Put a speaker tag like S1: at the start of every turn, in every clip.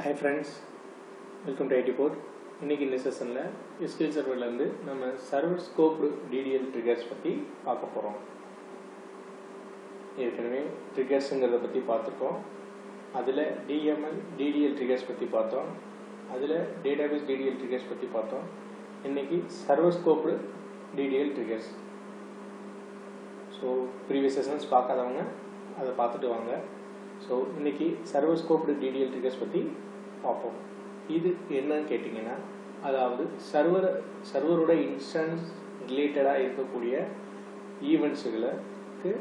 S1: Hi friends, welcome to IT Port. இன்னைக்கு இந்த செஷன்ல SQL Serverல இருந்து நம்ம server scoped DDL triggers பத்தி பார்க்க போறோம். ஏற்கனவே triggersங்கறத பத்தி பார்த்திருக்கோம். அதுல DML DDL triggers பத்தி பார்த்தோம். அதுல database DDL triggers பத்தி பார்த்தோம். இன்னைக்கு server scoped DDL triggers. So previous sessions பார்க்காதவங்க அதை பார்த்துட்டு வாங்க. So இன்னைக்கு server scoped DDL triggers பத்தி பார்ப்போம். இது என்னன்னு கேட்டிங்கன்னா, அதாவது சர்வரோட இன்ஸ்டன்ஸ் ரிலேட்டடா இருக்கக்கூடிய ஈவெண்ட்ஸ்களுக்கு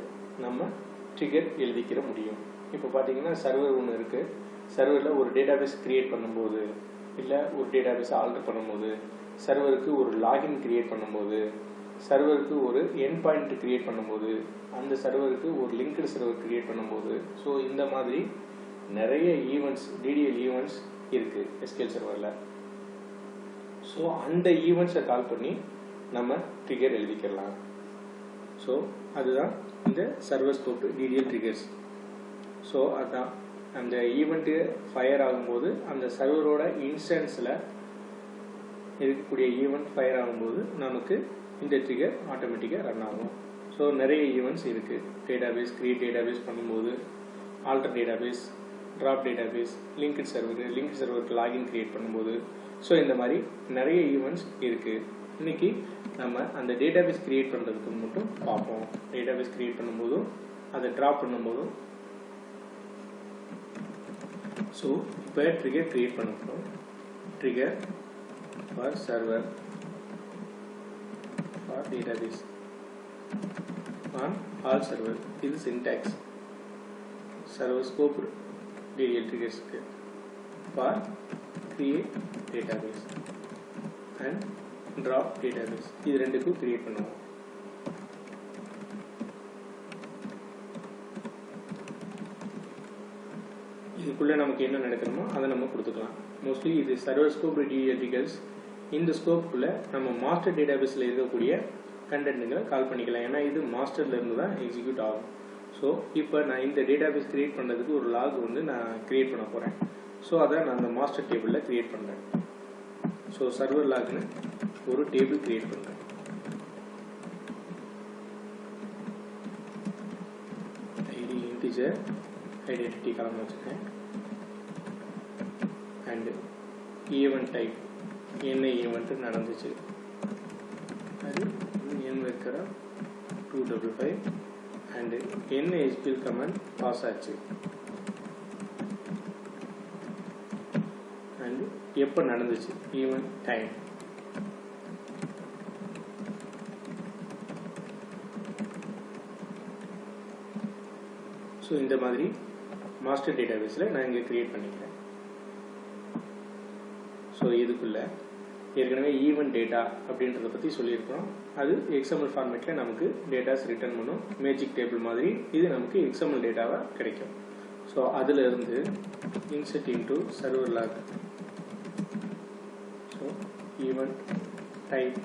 S1: நம்ம ட்ரிகர் எழுதிக்கிற முடியும். இப்போ பார்த்தீங்கன்னா சர்வர் ஒன்று இருக்கு. சர்வரில் ஒரு டேட்டாபேஸ் கிரியேட் பண்ணும்போது, இல்லை ஒரு டேட்டாபேஸை ஆல்டர் பண்ணும்போது, சர்வருக்கு ஒரு லாகின் கிரியேட் பண்ணும்போது, சர்வருக்கு ஒரு எண்ட் பாயிண்ட் கிரியேட் பண்ணும்போது, அந்த சர்வருக்கு ஒரு லிங்க்டு சர்வர் கிரியேட் பண்ணும்போது, ஸோ இந்த மாதிரி நிறைய ஈவெண்ட்ஸ் DDL ஈவெண்ட்ஸ் இருக்கு SQL சர்வரில். ஸோ அந்த ஈவெண்ட்ஸை கால் பண்ணி நம்ம ட்ரிகர் எழுதிக்கலாம். ஸோ அதுதான் இந்த server scoped DDL triggers. So அதுதான் அந்த ஈவெண்ட்டு ஃபயர் ஆகும்போது அந்த சர்வரோட இன்ஸ்டன்ஸில் இருக்கக்கூடிய ஈவெண்ட் ஃபயர் ஆகும்போது நமக்கு இந்த ட்ரிகர் ஆட்டோமேட்டிக்காக ரன் ஆகும். ஸோ நிறைய ஈவெண்ட்ஸ் இருக்குது. டேட்டாபேஸ் கிரியேட் டேட்டாபேஸ் பண்ணும்போது, alter database, drop database, linked சர்வருக்கு லாகின் கிரியேட் பண்ணும்போது, ஸோ இந்த மாதிரி நிறைய ஈவெண்ட்ஸ் இருக்குது. இன்னைக்கு நம்ம அந்த டேட்டாபேஸ் கிரியேட் பண்ணுறதுக்கு மட்டும் பார்ப்போம். டேட்டாபேஸ் கிரியேட் பண்ணும்போதும் அதை ட்ராப் பண்ணும்போதும். ஸோ இப்போ ட்ரிகர் கிரியேட் பண்ண போகிறோம். Trigger for server for database on all server. இது syntax. Server scope DDL triggers for create database and drop database. இது ரெண்டுக்கும் கிரியேட் பண்ணுவோம். இதுக்குள்ள நமக்கு என்ன நடக்கணுமோ அதை நம்ம கொடுத்துக்கலாம். மோஸ்ட்லி இது சர்வர் ஸ்கோப் DDL triggers. இந்த ஸ்கோப்புக்குள்ள நம்ம மாஸ்டர் டேட்டாபேஸில் இருக்கக்கூடிய கண்டென்ட்டுங்களை கால் பண்ணிக்கலாம். ஏன்னா இது மாஸ்டர்ல இருந்து தான் எக்ஸிக்யூட் ஆகும். ஸோ இப்போ நான் இந்த டேட்டாபேஸ் கிரியேட் பண்ணுறதுக்கு ஒரு லாக் நான் கிரியேட் பண்ண போகிறேன். ஸோ அதை நான் அந்த மாஸ்டர் டேபிளில் கிரியேட் பண்ணுறேன். ஸோ சர்வர் லாக்னு ஒரு டேபிள் கிரியேட் பண்ணுறேன். ஐடி இன்டிஜர் ஐடென்டிட்டி காலம் வச்சுருக்கேன். அண்டு ஈவெண்ட் டைப் என்ன ஈவெண்ட்டு நடந்துச்சு அது என் வைக்கிற 255 and என்ன SQL command பாஸ் ஆச்சு and எப்போ நடந்துச்சு ஈவென்ட் டைம். ஸோ இந்த மாதிரி மாஸ்டர் டேட்டாபேஸில் நான் இங்கே கிரியேட் பண்ணிக்கிறேன். ஸோ இதுக்குள்ள ஏற்கனவே ஈவெண்ட் டேட்டா அப்படின்றத பற்றி சொல்லியிருக்கிறோம். அது XML ஃபார்மேட்டில் நமக்கு டேட்டாஸ் ரிட்டர்ன் பண்ணும். மேஜிக் டேபிள் மாதிரி இது நமக்கு XML டேட்டாவாக கிடைக்கும். ஸோ அதில் இருந்து insert into server log. So event type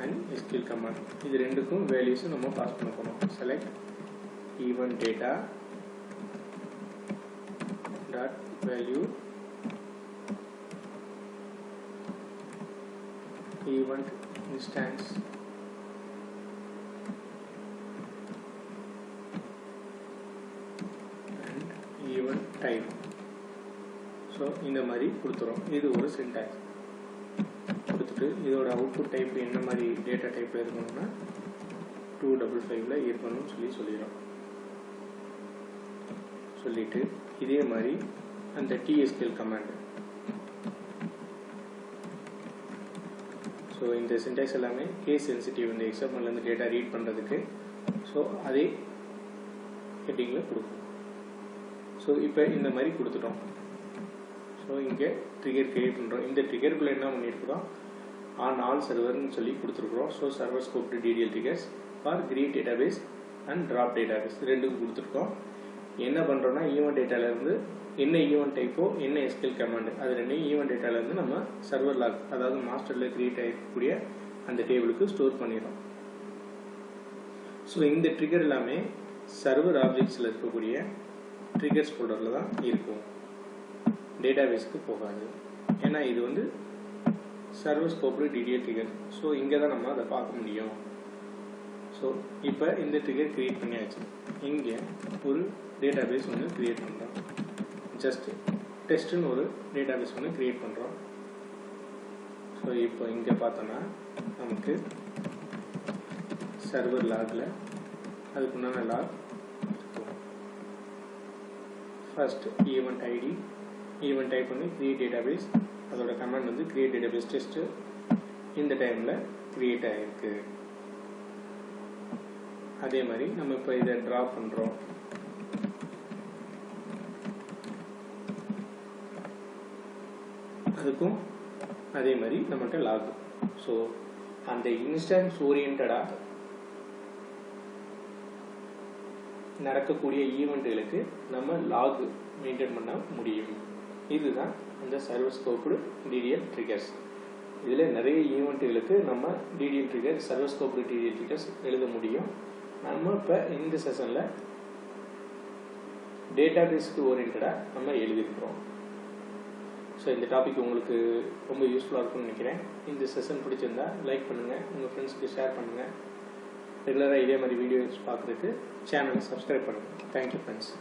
S1: and SQL command இது ரெண்டுக்கும் வேல்யூஸும் நம்ம பாஸ் பண்ண போகிறோம். Select event data dot value event instance and event type. So இந்த மாதிரி கொடுத்துரும். இது ஒரு சின்டாக்ஸ் கொடுத்துட்டு இதோட அவுட்புட் டைப் என்ன மாதிரி டேட்டா டைப்பில் இருக்கணும்னா 255ல் இருக்கணும்னு சொல்லிடுறோம். சொல்லிட்டு இதே மாதிரி அந்த TSQL கமாண்ட். ஸோ இந்த சின்டாக்ஸ் எல்லாமே கேஸ் சென்சிட்டிவ். இந்த XMLலேருந்து டேட்டா ரீட் பண்ணுறதுக்கு. ஸோ அதே ஹெட்டிங்கில் கொடுக்கும். ஸோ இப்போ இந்த மாதிரி கொடுத்துட்டோம். ஸோ இங்கே ட்ரிகர் கிரியேட் பண்ணுறோம். இந்த ட்ரிகருக்குள்ளே என்ன பண்ணியிருக்கிறோம், ஆன் ஆல் சர்வர்னு சொல்லி கொடுத்துருக்குறோம். So server scoped DDL triggers for create database and drop database ரெண்டுக்கும் கொடுத்துருக்கோம். என்ன பண்ணுறோன்னா ஈவெண்ட் டேட்டாலேருந்து என்ன ஈவெண்ட் டைப்போ என்ன SQL கமாண்ட் அது ரெண்டையும் ஈவெண்ட் டேட்டாலேருந்து நம்ம சர்வர் லாக் அதாவது மாஸ்டரில் கிரியேட் ஆகிருக்கக்கூடிய அந்த டேபிளுக்கு ஸ்டோர் பண்ணிடுறோம். ஸோ இந்த ட்ரிகர் எல்லாமே சர்வர் ஆப்ஜெக்ட்ஸில் இருக்கக்கூடிய ட்ரிகர்ஸ் ஃபோல்டரில் தான் இருக்கும். டேட்டாபேஸ்க்கு போகாது. ஏன்னா இது வந்து server scoped DDL trigger. So இங்கே தான் நம்ம அதை பார்க்க முடியும். ஸோ இப்போ இந்த ட்ரிகர் கிரியேட் பண்ணியாச்சு. இங்கே ஒரு டேட்டாபேஸ் ஒன்று கிரியேட் பண்ணுறோம். ஜஸ்ட் டெஸ்ட்டுன்னு ஒரு டேட்டாபேஸ் ஒன்று கிரியேட் பண்ணுறோம். ஸோ இப்போ இங்கே பார்த்தோன்னா நமக்கு சர்வர் லாகில் அதுக்குண்டான லாக் இருக்கும். First event ID, event type பண்ணி கிரியேட் டேட்டாபேஸ், அதோட கமாண்ட் வந்து கிரியேட் டேட்டாபேஸ் டெஸ்ட்டு இந்த டைமில் கிரியேட் ஆகிருக்கு. அதே மாதிரி நம்ம இப்போ இதை ட்ரா பண்ணுறோம். அதுக்கும் அதே மாதிரி நம்மகிட்ட லாக். ஸோ அந்த இன்ஸ்டன்ஸ் ஓரியன்டாக நடக்கக்கூடிய ஈவெண்ட்டுகளுக்கு நம்ம லாக் மெயின்டைன் பண்ண முடியும். இதுதான் அந்த சர்வர் ஸ்கோப்டு DDL ட்ரிகர்ஸ். இதில் நிறைய ஈவெண்ட்டுகளுக்கு நம்ம DDL trigger, server scoped DDL triggers எழுத முடியும். நம்ம இப்போ இந்த செஷனில் டேட்டாபேஸ்க்கு ஓரியன்டாக நம்ம எழுதியிருக்கிறோம். ஸோ இந்த டாபிக் உங்களுக்கு ரொம்ப யூஸ்ஃபுல்லாக இருக்கும்னு நினைக்கிறேன். இந்த செஷன் பிடிச்சிருந்தா லைக் பண்ணுங்கள், உங்கள் ஃப்ரெண்ட்ஸ்க்கு ஷேர் பண்ணுங்கள். ரெகுலராக இதே மாதிரி வீடியோஸ் பார்க்குறதுக்கு சேனலை சப்ஸ்கிரைப் பண்ணுங்கள். Thank you friends.